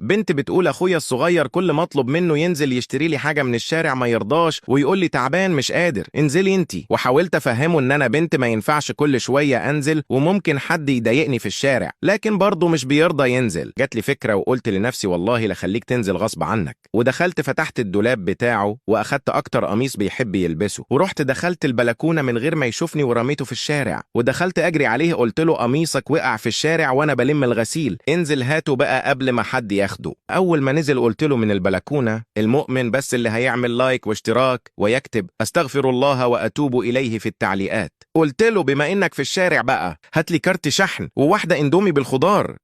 بنت بتقول اخويا الصغير كل ما اطلب منه ينزل يشتري لي حاجه من الشارع ما يرضاش ويقول لي تعبان مش قادر، انزلي انتي. وحاولت افهمه ان انا بنت ما ينفعش كل شويه انزل وممكن حد يضايقني في الشارع، لكن برضه مش بيرضى ينزل. جات لي فكره وقلت لنفسي والله لخليك تنزل غصب عنك، ودخلت فتحت الدولاب بتاعه واخدت اكتر قميص بيحب يلبسه، ورحت دخلت البلكونه من غير ما يشوفني ورميته في الشارع، ودخلت اجري عليه قلت له قميصك وقع في الشارع وانا بلم الغسيل، انزل هاته بقى قبل ما حد ياخده. اول ما نزل قلت له من البلكونه المؤمن بس اللي هيعمل لايك واشتراك ويكتب استغفر الله واتوب اليه في التعليقات. قلت له بما انك في الشارع بقى هات لي كارت شحن وواحده اندومي بالخضار.